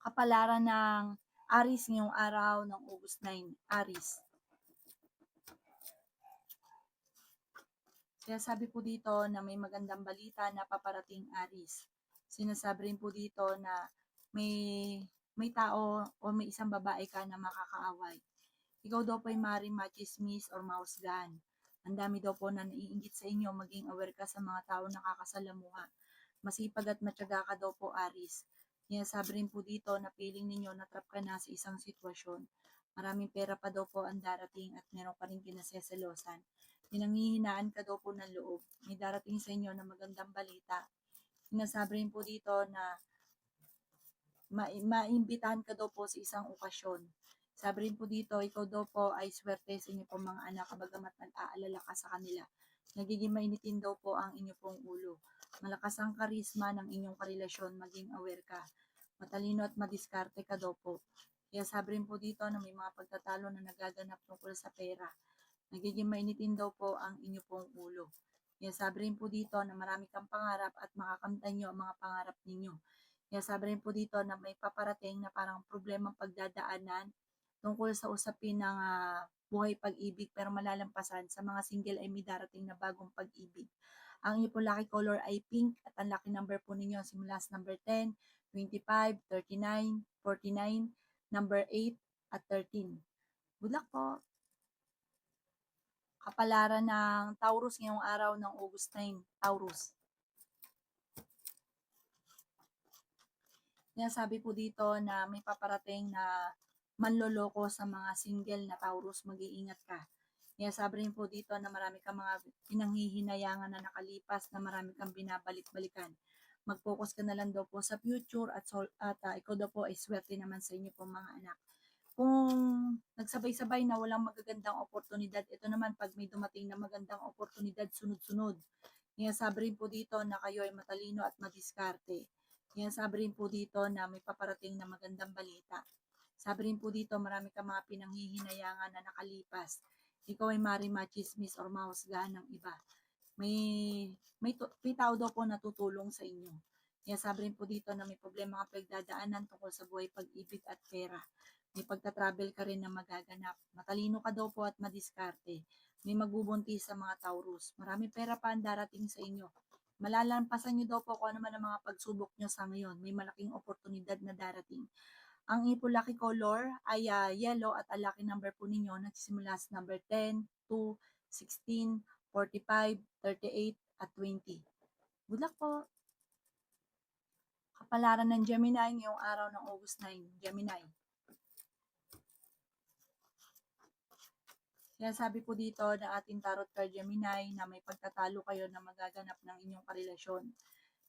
Kapalaran ng Aris ngayong araw ng August 9, Aris. Kaya sabi po dito na may magandang balita na paparating, Aris. Sinasabi rin po dito na may may tao o may isang babae ka na makakaaway. Ikaw daw po ay maaaring machismis or mahusgahan. Ang dami daw po na naiinggit sa inyo, maging aware ka sa mga tao nakakasalamuha. Masipag at matyaga ka daw po, Aris. Sinasabi rin po dito na feeling ninyo na trap ka na sa isang sitwasyon. Maraming pera pa daw po ang darating at meron ka rin kinaseselosan. Pinanghihinaan ka daw po ng loob. May darating sa inyo na magandang balita. Sinasabi rin po dito na maimbitahan ka daw po sa isang okasyon. Sabi rin po dito, ikaw daw po ay swerte sa inyo pong mga anak kabagamat nag-aalala ka sa kanila. Nagiging mainitin daw po ang inyo pong ulo. Malakas ang karisma ng inyong karelasyon, maging aware ka. Matalino at madiskarte ka daw po. Kaya sabi rin po dito na may mga pagtatalo na nagaganap tungkol sa pera. Nagiging mainitin daw po ang inyo pong ulo. Kaya sabi rin po dito na marami kang pangarap at makakamtan nyo ang mga pangarap ninyo. Kaya sabi rin po dito na may paparating na parang problemang pagdadaanan tungkol sa usapin ng buhay pag-ibig pero malalampasan. Sa mga single ay may darating na bagong pag-ibig. Ang inyo po lucky color ay pink at ang lucky number po ninyo simula sa number 10, 25, 39, 49, number 8 at 13. Good luck po! Kapalaran ng Taurus ngayong araw ng August 9, Taurus. Sinasabi po dito na may paparating na manloloko sa mga single na Taurus, mag-iingat ka. Sinasabi rin po dito na marami kang mga pinanghihinayangan na nakalipas na marami kang binabalik-balikan. Mag-focus ka na lang daw po sa future at ikaw daw po ay swerte naman sa inyo po mga anak. Kung nagsabay-sabay na walang magagandang oportunidad, ito naman pag may dumating na magandang oportunidad sunod-sunod. Sinasabi rin po dito na kayo ay matalino at madiskarte. Sinasabi rin po dito na may paparating na magandang balita. Sabi rin po dito marami kang mga pinanghihinayangan na nakalipas. Ikaw ay maaaring machismis or mahusgahan ng iba. May tao daw po na tutulong sa inyo. Kaya sabi rin po dito na may problema kang pagdadaanan tungkol sa buhay, pag-ibig at pera. May pagta-travel ka rin na magaganap. Matalino ka daw po at madiskarte. May magbubuntis sa mga Taurus. Maraming pera pa ang darating sa inyo. Malalampasan nyo daw po kung ano man ang mga pagsubok nyo sa ngayon. May malaking oportunidad na darating. Ang inyong lucky color ay yellow at ang lucky number po ninyo nagsisimula sa number 10, 2, 16, 45, 38 at 20. Good luck po! Kapalaran ng Gemini ngayong araw ng August 9, Gemini. Kaya sabi po dito na ating tarot card Gemini na may pagtatalo kayo na magaganap ng inyong karelasyon.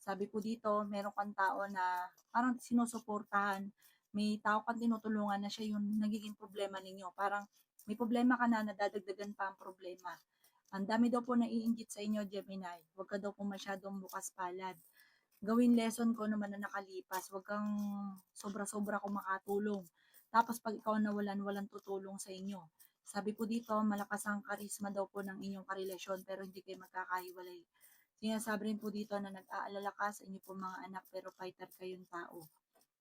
Sabi po dito, meron kang tao na parang sinusuportahan, may tao kang tinutulungan na siya yung nagiging problema ninyo. Parang may problema ka na, nadadagdagan pa ang problema. Ang dami daw po naiinggit sa inyo, Gemini. Huwag ka daw po masyadong bukas palad. Gawin lesson ko naman na nakalipas. Huwag kang sobra-sobra kung makatulong. Tapos pag ikaw nawalan, walang tutulong sa inyo. Sabi po dito, malakas ang karisma daw po ng inyong karelasyon pero hindi kayo magkakahiwalay. Sinasabi rin po dito na nag-aalala ka sa inyo po mga anak pero fighter kayong tao.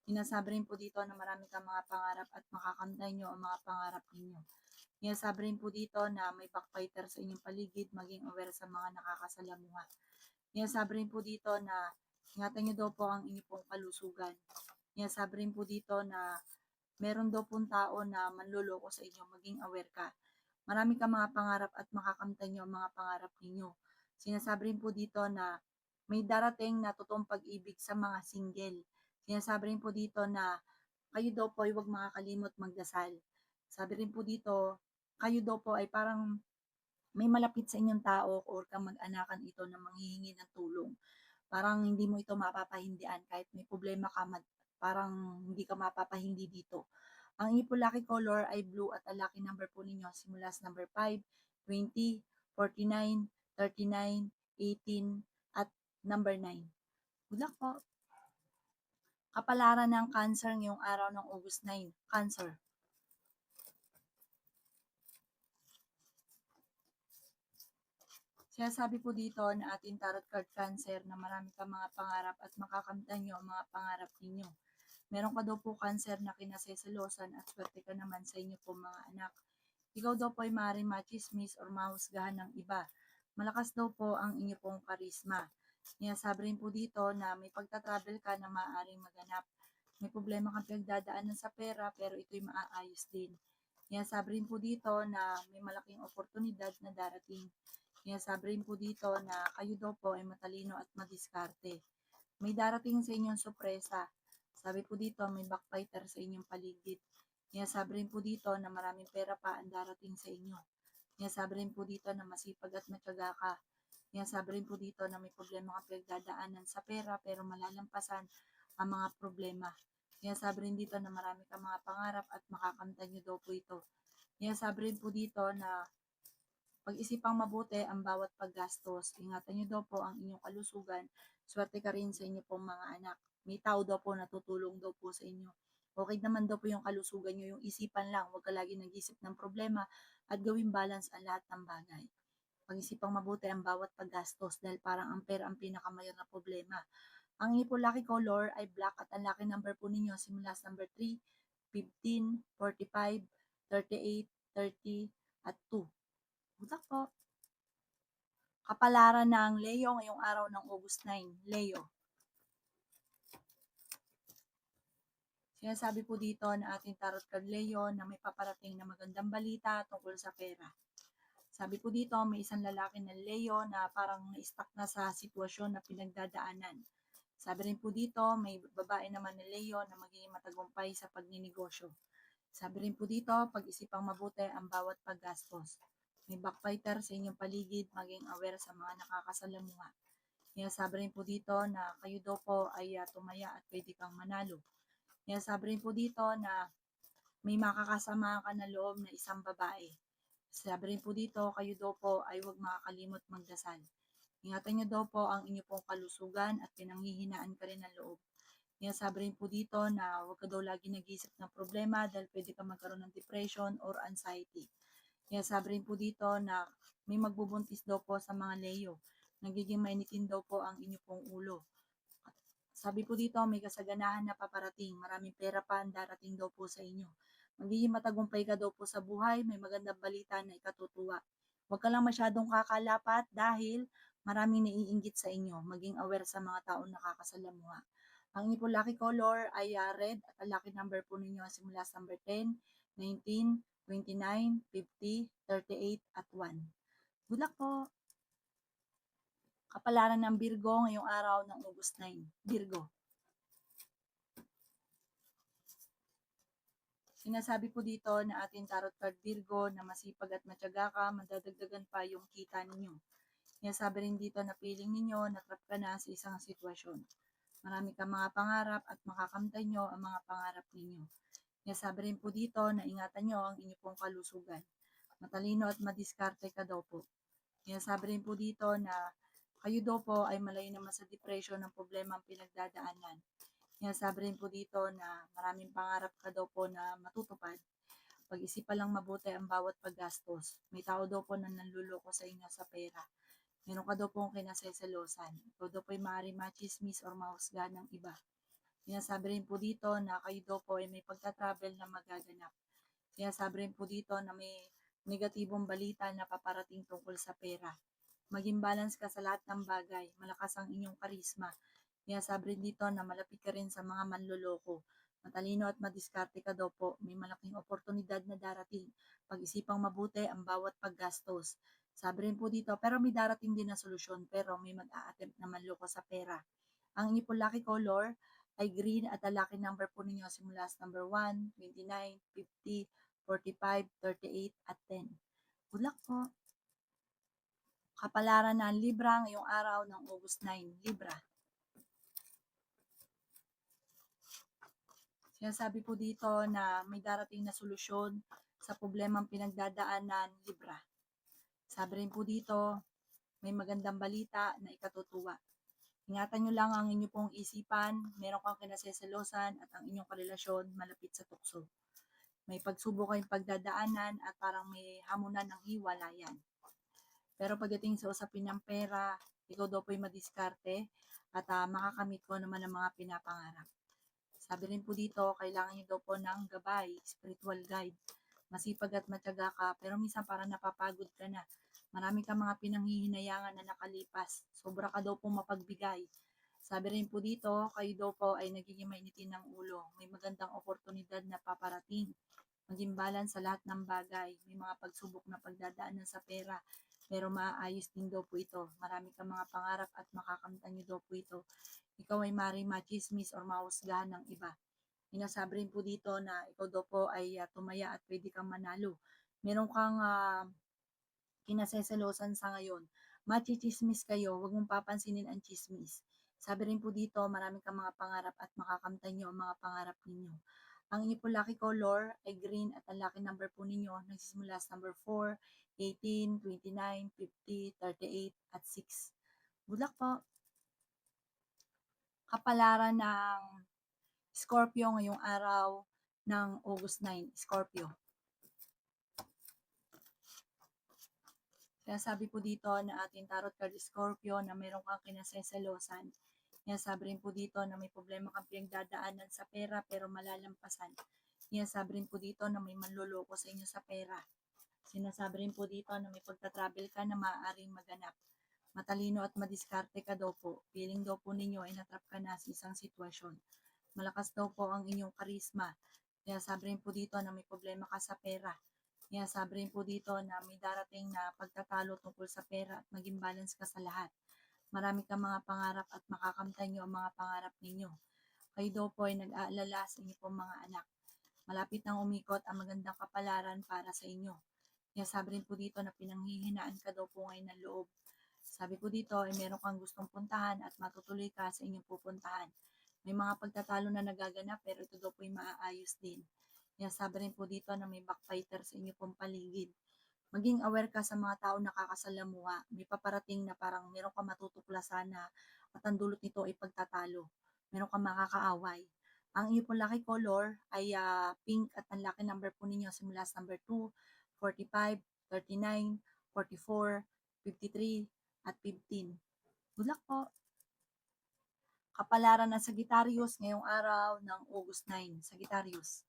Sinasabi rin po dito na marami kang mga pangarap at makakamtan nyo ang mga pangarap ninyo. Sinasabi rin po dito na may backfighter sa inyong paligid, maging aware sa mga nakakasalamuha. Sinasabi rin po dito na ingatan nyo daw po ang inyong pong kalusugan. Sinasabi rin po dito na meron daw pong tao na manloloko sa inyo, maging aware ka. Marami kang mga pangarap at makakamtan nyo ang mga pangarap ninyo. Sinasabi rin po dito na may darating na totoong pag-ibig sa mga single. Sinasabi rin po dito na kayo daw po ay huwag makakalimot magdasal. Sabi rin po dito, kayo daw po ay parang may malapit sa inyong tao or kang mag-anakan ito na manghihingi ng tulong. Parang hindi mo ito mapapahindian kahit may problema ka, parang hindi ka mapapahindi dito. Ang inyong po lucky color ay blue at ang lucky number po ninyo simula sa number 5, 20, 49, 39, 18 at number 9. Good luck po! Kapalaran ng Cancer ngayong araw ng August 9, Cancer. Sinasabi po dito na ating tarot card Cancer na marami kang mga pangarap at makakamtan nyo ang mga pangarap ninyo. Meron ka daw po cancer na kinaseselosan at swerte ka naman sa inyo po mga anak. Ikaw daw po ay maaaring machismis or mahusgahan ng iba. Malakas daw po ang inyo pong karisma. Sinasabi rin po dito na may pagta-travel ka na maaaring maganap. May problema kang pinagdadaanan sa pera pero ito'y maaayos din. Sinasabi rin po dito na may malaking oportunidad na darating. Sinasabi rin po dito na kayo daw po ay matalino at madiskarte. May darating sa inyong sorpresa. Sabi po dito, may backbiter sa inyong paligid. Sinasabi rin po dito na maraming pera pa ang darating sa inyo. Sinasabi rin po dito na masipag at matyaga ka. Sinasabi rin po dito na may problema kang pinagdadaanan sa pera pero malalampasan ang mga problema. Sinasabi rin dito na marami kang mga pangarap at makakamtan nyo daw po ito. Sinasabi rin po dito na pag-isipang mabuti ang bawat paggastos. Ingatan nyo daw po ang inyong kalusugan. Swerte ka rin sa inyo pong mga anak. May tao daw po na tutulong daw po sa inyo. Okay naman daw po yung kalusugan nyo, yung isipan lang. Huwag ka lagi nag-isip ng problema at gawing balance ang lahat ng bagay. Pag-isipang mabuti ang bawat paggastos dahil parang ang pera ang pinakamayor na problema. Ang inyo po lucky color ay black at ang lucky number po ninyo simula sa number 3, 15, 45, 38, 30, at 2. Butak po. Kapalaran ng Leo ngayong araw ng August 9. Leo. Sinasabi po dito na ating tarot card Leo na may paparating na magandang balita tungkol sa pera. Sabi po dito, may isang lalaki na Leo na parang na-stuck na sa sitwasyon na pinagdadaanan. Sabi rin po dito, may babae naman na Leo na magiging matagumpay sa pagninegosyo. Sabi rin po dito, pag-isipang mabuti ang bawat paggastos. May backbiter sa inyong paligid, maging aware sa mga nakakasalamuha. Sinasabi rin po dito na kayo daw po ay tumaya at pwede kang manalo. Sinasabi rin po dito na may makakasama ka na loob na isang babae. Sabi rin po dito, kayo daw po ay huwag makakalimot magdasal. Ingatan niyo daw po ang inyo pong kalusugan at pinanghihinaan ka rin ng loob. Sinasabi rin po dito na huwag ka daw lagi nag-iisip ng problema dahil pwede ka magkaroon ng depression or anxiety. Sinasabi rin po dito na may magbubuntis daw po sa mga Leo. Nagiging mainitin daw po ang inyo pong ulo. Sabi po dito, may kasaganahan na paparating. Maraming pera pa ang darating daw po sa inyo. Magiging matagumpay ka daw po sa buhay. May magandang balita na ikatutuwa. Huwag ka lang masyadong kakalapat dahil maraming naiinggit sa inyo. Maging aware sa mga taong nakakasalamuha. Ang inyo po lucky color ay red at ang lucky number po ninyo simula sa number 10, 19, 29, 50, 38, at 1. Good luck po! Kapalaran ng Virgo ngayong araw ng August 9. Virgo. Sinasabi po dito na ating tarot card Virgo na masipag at matyaga ka, madadagdagan pa yung kita ninyo. Sinasabi rin dito na feeling ninyo na trap ka na sa isang sitwasyon. Marami kang mga pangarap at makakamtan nyo ang mga pangarap ninyo. Sinasabi rin po dito na ingatan nyo ang inyo pong kalusugan. Matalino at madiskarte ka daw po. Sinasabi rin po dito na kayo daw po ay malayo naman sa depression ng problema ang pinagdadaanan. Sinasabi rin po dito na maraming pangarap ka daw po na matutupad. Pag-isipan lang mabuti ang bawat paggastos. May tao daw po na nanluloko sa inyo sa pera. Meron ka daw pong kinaseselosan. Ikaw daw po ay maaaring machismis or mahusgahan ng iba. Sinasabi rin po dito na kayo daw po ay may pagta-travel na magaganap. Sinasabi rin po dito na may negatibong balita na paparating tungkol sa pera. Maging balance ka sa lahat ng bagay. Malakas ang inyong karisma. Sinasabi rin dito na malapit ka rin sa mga manloloko. Matalino at madiskarte ka daw po. May malaking oportunidad na darating. Pag-isipang mabuti ang bawat paggastos. Sabi rin po dito, pero may darating din na solusyon, pero may mag-a-attempt na manloko sa pera. Ang inyo po lucky color ay green at ang lucky number po ninyo simula sa number 1, 29, 50, 45, 38, at 10. Good luck po! Kapalaran ng Libra ngayong araw ng August 9. Libra. Sinasabi po dito na may darating na solusyon sa problemang pinagdadaanan Libra. Sabi rin po dito, may magandang balita na ikatutuwa. Ingatan nyo lang ang inyong pong isipan, meron kang kinaseselosan at ang inyong karelasyon malapit sa tukso. May pagsubok kayong pagdadaanan at parang may hamunan ng hiwalayan. Pero pagdating sa usapin ng pera, ikaw daw po'y madiskarte at makakamit ko naman ang mga pinapangarap. Sabi rin po dito, kailangan niyo daw po ng gabay, spiritual guide. Masipag at matyaga ka, pero minsan parang napapagod ka na. Marami kang mga pinanghihinayangan na nakalipas. Sobra ka daw po mapagbigay. Sabi rin po dito, kayo daw po ay nagiging mainitin ng ulo. May magandang oportunidad na paparating. Maging balance sa lahat ng bagay. May mga pagsubok na pagdadaanan sa pera, pero maaayos din daw po ito. Marami kang mga pangarap at makakamtan niyo daw po ito. Ikaw ay maaaring machismis or mahusgahan ng iba. Sinasabi rin po dito na ikaw daw po ay tumaya at pwede kang manalo. Meron kang kinaseselosan sa ngayon. Machichismis kayo, huwag mong papansinin ang chismis. Sabi rin po dito, marami kang mga pangarap at makakamtan nyo ang mga pangarap ninyo. Ang inyo po lucky color ay green at ang lucky number po ninyo nagsisimula sa number 4, 18, 29, 50, 38 at 6. Good luck po! Kapalaran ng Scorpio ngayong araw ng August 9, Scorpio. Sinasabi po dito na ating tarot card Scorpio na meron kang kinaseselosan. Sinasabi rin po dito na may problema kang pinagdadaanan sa pera pero malalampasan. Sinasabi rin po dito na may manloloko sa inyo sa pera. Sinasabi rin po dito na may pagta-travel ka na maaaring maganap. Matalino at madiskarte ka daw po. Feeling daw po ninyo ay natrap ka na sa isang sitwasyon. Malakas daw po ang inyong karisma. Sinasabi rin po dito na may problema ka sa pera. Sinasabi rin po dito na may darating na pagtatalo tungkol sa pera at maging balance ka sa lahat. Marami kang mga pangarap at makakamtan nyo ang mga pangarap ninyo. Kayo daw po ay nag-aalala sa inyo pong mga anak. Malapit nang umikot ang magandang kapalaran para sa inyo. Sinasabi rin po dito na pinanghihinaan ka daw po ngayon ng loob. Sabi po dito ay meron kang gustong puntahan at matutuloy ka sa inyong pupuntahan. May mga pagtatalo na nagaganap pero ito daw po ay maaayos din. Sinasabi rin po dito na may backfighter sa inyo pong paligid. Maging aware ka sa mga tao nakakasalamuha. May paparating na parang meron ka matutuklasan na at ang dulot nito ay pagtatalo. Meron ka makakaaway. Ang inyo pong lucky color ay pink at ang lucky number po ninyo simula sa number 2, 45, 39, 44, 53, at 15. Good luck po! Kapalaran ng Sagittarius ngayong araw ng August 9. Sagittarius.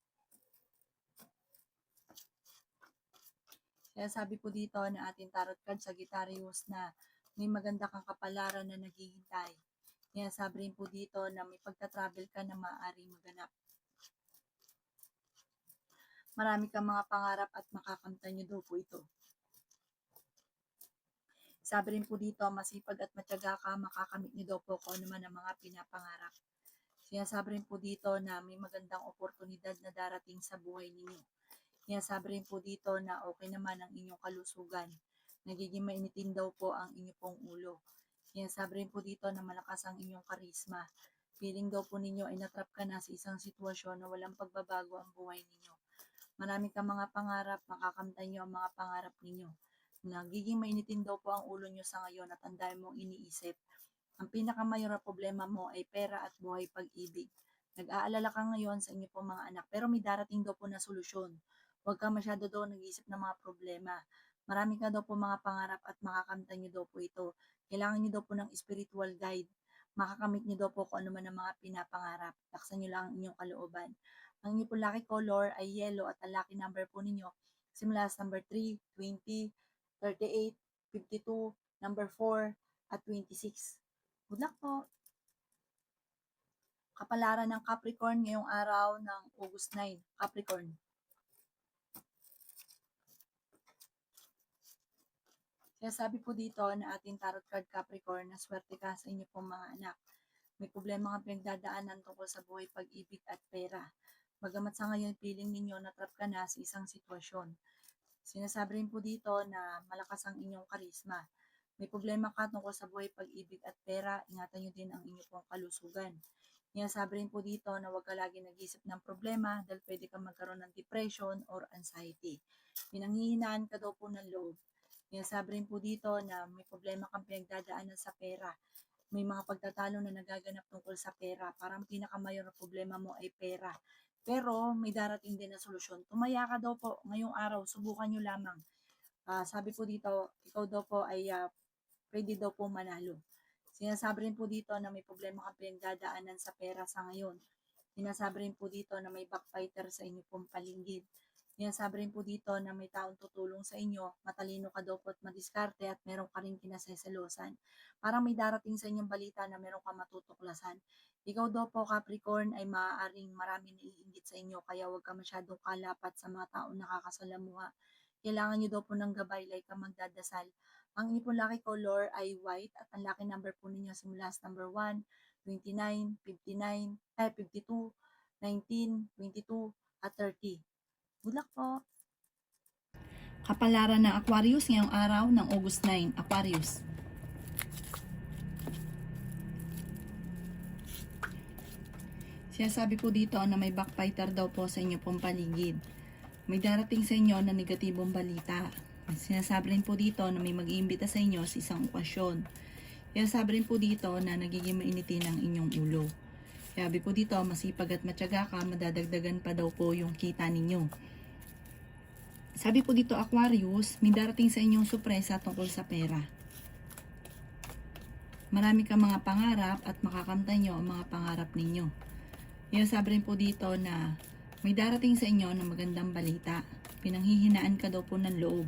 Kaya sabi po dito na ating tarot card Sagittarius na may maganda kang kapalaran na naghihintay. Kaya sabi rin po dito na may pagta-travel ka na maaaring maganap. Marami kang mga pangarap at makakamtan nyo daw po ito. Sabi rin po dito, masipag at matyaga ka, makakamit niyo daw po kung ano man ang mga pinapangarap. Sinasabi rin po dito na may magandang oportunidad na darating sa buhay ninyo. Sinasabi rin po dito na okay naman ang inyong kalusugan. Nagiging mainitin daw po ang inyong pong ulo. Sinasabi rin po dito na malakas ang inyong karisma. Feeling daw po ninyo ay natrap ka na sa isang sitwasyon na walang pagbabago ang buhay ninyo. Marami kang mga pangarap, makakamtan nyo ang mga pangarap ninyo. Nagiging mainitin daw po ang ulo nyo sa ngayon at ang dami mong iniisip. Ang pinakamayor na problema mo ay pera at buhay pag-ibig. Nag-aalala ka ngayon sa inyo pong mga anak pero may darating daw po na solusyon. Huwag ka masyado daw nag-iisip ng mga problema. Marami ka daw po mga pangarap at makakamtan nyo daw po ito. Kailangan nyo daw po ng spiritual guide. Makakamit nyo daw po kung ano man ang mga pinapangarap. Laksan nyo lang ang inyong kalooban. Ang inyong po lucky color ay yellow at ang lucky number po ninyo simula sa number 3, 20, 38, 52, number 4, at 26. Good luck po! Kapalaran ng Capricorn ngayong araw ng August 9. Capricorn. Kaya sabi po dito na ating tarot card Capricorn na swerte ka sa inyo pong mga anak. May problema kang pinagdadaanan tungkol sa buhay, pag-ibig at pera. Bagamat sa ngayon feeling ninyo natrap ka na sa isang sitwasyon. Sinasabi rin po dito na malakas ang inyong karisma. May problema ka tungkol sa buhay, pag-ibig at pera, ingatan nyo din ang inyong pong kalusugan. Sinasabi rin po dito na huwag ka lagi nag-isip ng problema dahil pwede kang magkaroon ng depression or anxiety. Pinanghihinaan ka daw po ng loob. Sinasabi rin po dito na may problema kang pinagdadaanan sa pera. May mga pagtatalo na nagaganap tungkol sa pera. Parang pinakamayor na problema mo ay pera. Pero may darating din na solusyon. Tumaya ka daw po ngayong araw, subukan nyo lamang. Sabi po dito, ikaw daw po ay pwede daw po manalo. Sinasabi rin po dito na may problema kang pinagdadaanan sa pera sa ngayon. Sinasabi rin po dito na may backbiter sa inyo pong paligid. Sinasabi rin po dito na may taong tutulong sa inyo, matalino ka daw po at madiskarte at meron ka rin kinaseselosan. Parang may darating sa inyong balita na meron ka matutuklasan. Ikaw daw po, Capricorn, ay maaaring marami naiinggit sa inyo kaya huwag ka masyadong kalapat sa mga taong nakakasalamuha. Kailangan nyo daw po ng gabay like ka magdadasal. Ang inyo po lucky color ay white at ang lucky number po ninyo simula sa number 1, 29, 59, 52, 19, 22, at 30. Good luck po! Kapalaran ng Aquarius ngayong araw ng August 9, Aquarius. Sinasabi po dito na may backbiter daw po sa inyo pong paligid. May darating sa inyo na negatibong balita. Sinasabi rin po dito na may mag-iimbita sa inyo sa isang okasyon. Sinasabi rin po dito na nagiging mainitin ang inyong ulo. Sabi po dito, masipag at matyaga ka, madadagdagan pa daw po yung kita ninyo. Sabi po dito, Aquarius, may darating sa inyong sorpresa tungkol sa pera. Marami kang mga pangarap at makakamtan nyo ang mga pangarap ninyo. Sabi rin po dito na may darating sa inyo na magandang balita. Pinanghihinaan ka daw po ng loob.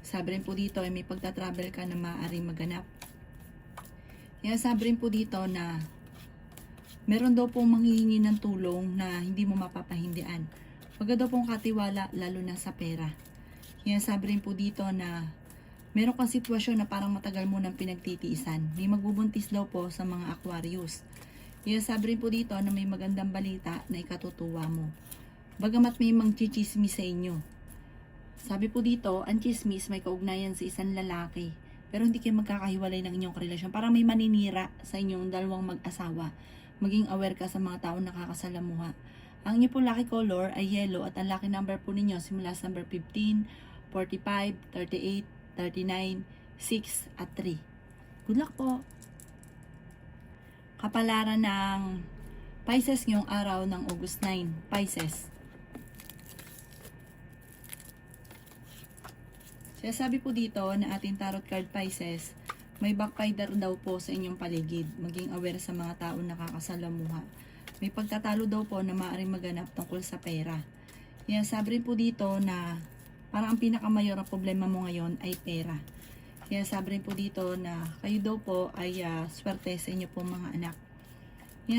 Sabi rin po dito ay may pagta-travel ka na maaaring maganap. Sabi rin po dito na meron daw pong manghihingi ng tulong na hindi mo mapapahindian. Huwag daw pong katiwala lalo na sa pera. Sabi rin po dito na meron kang sitwasyon na parang matagal mo nang pinagtitiisan. May magbubuntis daw po sa mga Aquarius. Sabi rin po dito na may magandang balita na ikatutuwa mo. Bagamat may mangchichismis sa inyo. Sabi po dito, ang chismis may kaugnayan sa isang lalaki. Pero hindi kayo magkakahiwalay ng inyong relasyon. Parang may maninira sa inyong dalawang mag-asawa. Maging aware ka sa mga taong nakakasalamuha. Ang inyo po lucky color ay yellow at ang lucky number po ninyo simula sa number 15, 45, 38, 39, 6 at 3. Good luck po! Kapalaran ng Pisces ngayong araw ng August 9, Pisces. Sabi po dito na ating tarot card Pisces, may backbiter daw po sa inyong paligid. Maging aware sa mga taong nakakasalamuha. May pagtatalo daw po na maaaring maganap tungkol sa pera. Sabi rin po dito na parang ang pinakamayor na problema mo ngayon ay pera. Sabi rin po dito na kayo daw po ay swerte sa inyo po mga anak.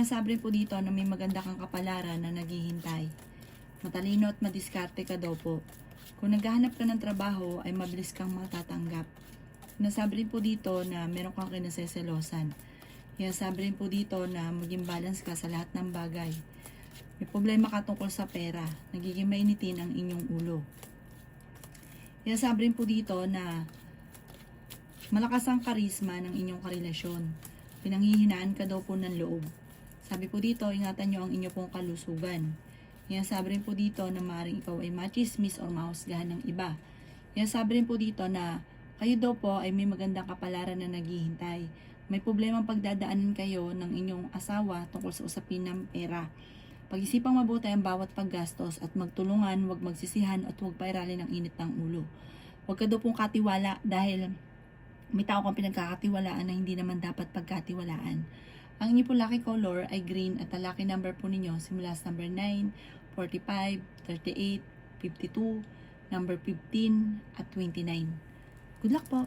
Sabi rin po dito na may maganda kang kapalaran na naghihintay. Matalino at madiskarte ka daw po. Kung naghahanap ka ng trabaho ay mabilis kang matatanggap. Nasabi rin po dito na meron kang kinaseselosan. Sabi rin po dito na maging balance ka sa lahat ng bagay. May problema ka tungkol sa pera. Nagiging mainitin ang inyong ulo. Sabi rin po dito na malakas ang karisma ng inyong karelasyon. Pinanghihinaan ka daw po ng loob. Sabi po dito, ingatan nyo ang inyong pong kalusugan. Sabi rin po dito na maaaring ikaw ay machismis o mahusgahan ng iba. Sabi rin po dito na kayo daw po ay may magandang kapalaran na naghihintay. May problemang pagdadaanan kayo ng inyong asawa tungkol sa usapin ng pera. Pag-isipang mabuti ang bawat paggastos at magtulungan, huwag magsisihan at huwag pairalin ang init ng ulo. Huwag ka daw pong katiwala dahil may tao kang pinagkakatiwalaan na hindi naman dapat pagkatiwalaan. Ang inyo po lucky color ay green at ang lucky number po ninyo simula sa number 9, 45, 38, 52, number 15 at 29. Good luck po!